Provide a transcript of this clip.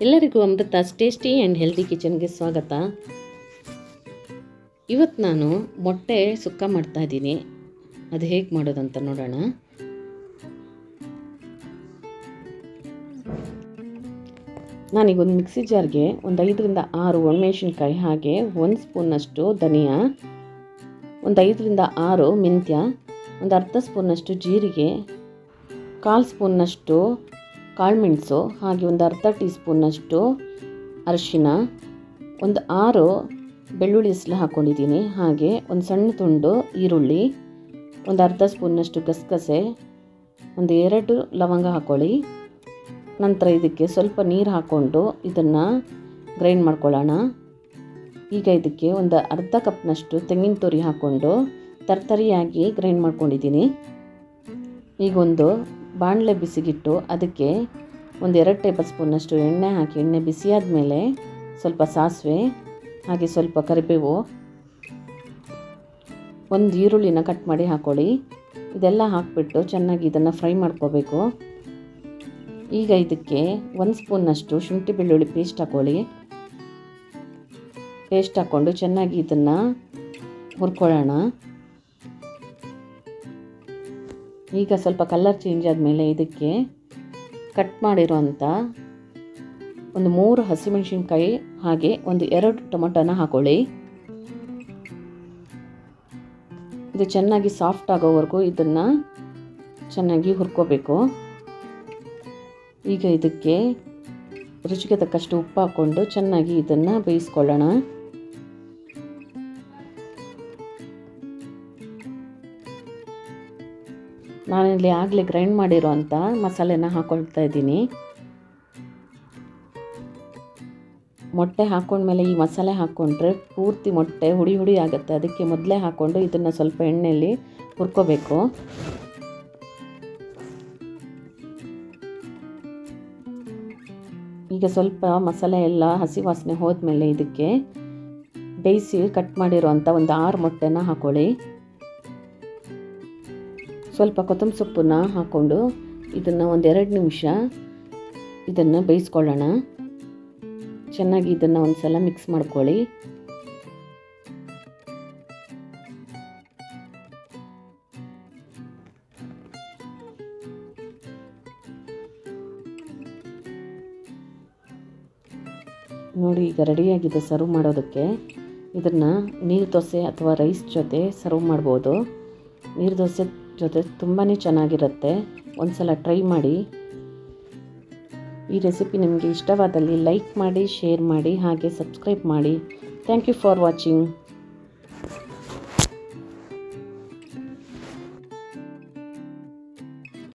ಎಲ್ಲರಿಗೂ Amrutha's tasty and healthy ಕಿಚನ್ಗೆ ಸ್ವಾಗತ. ಇವತ್ತು ನಾನು ಮೊಟ್ಟೆ ಸುಕ್ಕ ಮಾಡ್ತಾಯಿದ್ದೀನಿ. ಅದು ಹೇಗೆ ಮಾಡೋದಂತ ನೋಡೋಣ. ನಾನೀಗ ಒಂದು ಮಿಕ್ಸಿ ಜಾರ್ಗೆ ಒಂದು 5 ರಿಂದ 6 ಒಣಮೆಣಸಿನ್ಕಾಯಿ, ಹಾಗೆ 1 ಸ್ಪೂನ್ನಷ್ಟು ಧನಿಯಾ, ಒಂದು 5 ರಿಂದ 6 ಮೆಂತ್ಯ, ಒಂದು ಅರ್ಧ ಸ್ಪೂನ್ನಷ್ಟು ಜೀರಿಗೆ, 1/4 ಸ್ಪೂನ್ನಷ್ಟು ಕಾಳುಮೆಣಸು, ಹಾಗೆ ಒಂದು ಅರ್ಧ ಟೀ ಸ್ಪೂನ್ನಷ್ಟು ಅರಿಶಿನ, ಒಂದು 6 ಬೆಳ್ಳುಳ್ಳಿ ಹೆಸರು ಹಾಕ್ಕೊಂಡಿದ್ದೀನಿ, ಹಾಗೆ ಒಂದು ಸಣ್ಣ ತುಂಡು ಈರುಳ್ಳಿ, ಒಂದು ಅರ್ಧ ಸ್ಪೂನ್ನಷ್ಟು ಗಸಗಸೆ, ಒಂದು 2 ಲವಂಗ ಹಾಕ್ಕೊಳ್ಳಿ. ನಂತರ ಇದಕ್ಕೆ ಸ್ವಲ್ಪ ನೀರು ಹಾಕ್ಕೊಂಡು ಇದನ್ನು ಗ್ರೈಂಡ್ ಮಾಡ್ಕೊಳ್ಳೋಣ. ಈಗ ಇದಕ್ಕೆ ಒಂದು ಅರ್ಧ ಕಪ್ನಷ್ಟು ತೆಂಗಿನ ತುರಿ ಹಾಕ್ಕೊಂಡು ತರ್ತರಿಯಾಗಿ ಗ್ರೈಂಡ್ ಮಾಡ್ಕೊಂಡಿದ್ದೀನಿ. ಈಗ ಒಂದು ಬಾಣಲೆ ಬಿಸಿಗಿಟ್ಟು ಅದಕ್ಕೆ ಒಂದು 2 ಟೇಬಲ್ ಸ್ಪೂನ್ನಷ್ಟು ಎಣ್ಣೆ ಹಾಕಿ, ಎಣ್ಣೆ ಬಿಸಿಯಾದ ಮೇಲೆ ಸ್ವಲ್ಪ ಸಾಸಿವೆ, ಹಾಗೆ ಸ್ವಲ್ಪ ಕರಿಬೇವು, ಒಂದು ಈರುಳ್ಳಿನ ಕಟ್ ಮಾಡಿ ಹಾಕ್ಕೊಳ್ಳಿ. ಇದೆಲ್ಲ ಹಾಕಿಬಿಟ್ಟು ಚೆನ್ನಾಗಿ ಇದನ್ನು ಫ್ರೈ ಮಾಡ್ಕೋಬೇಕು. ಈಗ ಇದಕ್ಕೆ 1 ಸ್ಪೂನ್ನಷ್ಟು ಶುಂಠಿ ಬೆಳ್ಳುಳ್ಳಿ ಪೇಸ್ಟ್ ಹಾಕ್ಕೊಳ್ಳಿ. ಪೇಸ್ಟ್ ಹಾಕ್ಕೊಂಡು ಚೆನ್ನಾಗಿ ಇದನ್ನು ಹುರ್ಕೊಳ್ಳೋಣ. ಈಗ ಸ್ವಲ್ಪ ಕಲರ್ ಚೇಂಜ್ ಆದಮೇಲೆ ಇದಕ್ಕೆ ಕಟ್ ಮಾಡಿರೋಂಥ ಒಂದು 3 ಹಸಿಮೆಣಸಿನ್ಕಾಯಿ, ಹಾಗೆ ಒಂದು 2 ಟೊಮೊಟೊನ ಹಾಕ್ಕೊಳ್ಳಿ. ಇದು ಚೆನ್ನಾಗಿ ಸಾಫ್ಟ್ ಆಗೋವರೆಗೂ ಇದನ್ನು ಚೆನ್ನಾಗಿ ಹುರ್ಕೋಬೇಕು. ಈಗ ಇದಕ್ಕೆ ರುಚಿಗೆ ತಕ್ಕಷ್ಟು ಉಪ್ಪು ಹಾಕ್ಕೊಂಡು ಚೆನ್ನಾಗಿ ಇದನ್ನು ಬೇಯಿಸ್ಕೊಳ್ಳೋಣ. ನಾನಿಲ್ಲಿ ಆಗಲೇ ಗ್ರೈಂಡ್ ಮಾಡಿರೋಂಥ ಮಸಾಲೆನ ಹಾಕ್ಕೊಳ್ತಾ ಇದ್ದೀನಿ. ಮೊಟ್ಟೆ ಹಾಕ್ಕೊಂಡ್ಮೇಲೆ ಈ ಮಸಾಲೆ ಹಾಕ್ಕೊಂಡ್ರೆ ಪೂರ್ತಿ ಮೊಟ್ಟೆ ಹುಡಿ ಹುಡಿ ಆಗುತ್ತೆ. ಅದಕ್ಕೆ ಮೊದಲೇ ಹಾಕ್ಕೊಂಡು ಇದನ್ನು ಸ್ವಲ್ಪ ಎಣ್ಣೆಯಲ್ಲಿ ಹುರ್ಕೋಬೇಕು. ಈಗ ಸ್ವಲ್ಪ ಮಸಾಲೆ ಎಲ್ಲ ಹಸಿ ವಾಸನೆ ಹೋದ್ಮೇಲೆ ಇದಕ್ಕೆ ಬೇಯಿಸಿ ಕಟ್ ಮಾಡಿರೋಂಥ ಒಂದು 6 ಮೊಟ್ಟೆನ ಹಾಕ್ಕೊಳ್ಳಿ. ಸ್ವಲ್ಪ ಕೊತ್ತಂಬರಿ ಸೊಪ್ಪನ್ನ ಹಾಕ್ಕೊಂಡು ಇದನ್ನು ಒಂದು 2 ನಿಮಿಷ ಇದನ್ನು ಬೇಯಿಸ್ಕೊಳ್ಳೋಣ. ಚೆನ್ನಾಗಿ ಇದನ್ನು ಒಂದು ಸಲ ಮಿಕ್ಸ್ ಮಾಡ್ಕೊಳ್ಳಿ. ನೋಡಿ, ಈಗ ರೆಡಿಯಾಗಿದೆ ಸರ್ವ್ ಮಾಡೋದಕ್ಕೆ. ಇದನ್ನು ನೀರು ದೋಸೆ ಅಥವಾ ರೈಸ್ ಜೊತೆ ಸರ್ವ್ ಮಾಡ್ಬೋದು. ನೀರು ದೋಸೆ ಜೊತೆ ತುಂಬಾ ಚೆನ್ನಾಗಿರುತ್ತೆ. ಒಂದು ಸಲ ಟ್ರೈ ಮಾಡಿ. ಈ ರೆಸಿಪಿ ನಿಮಗೆ ಇಷ್ಟವಾದಲ್ಲಿ ಲೈಕ್ ಮಾಡಿ, ಶೇರ್ ಮಾಡಿ, ಹಾಗೆ ಸಬ್ಸ್ಕ್ರೈಬ್ ಮಾಡಿ. Thank you for watching.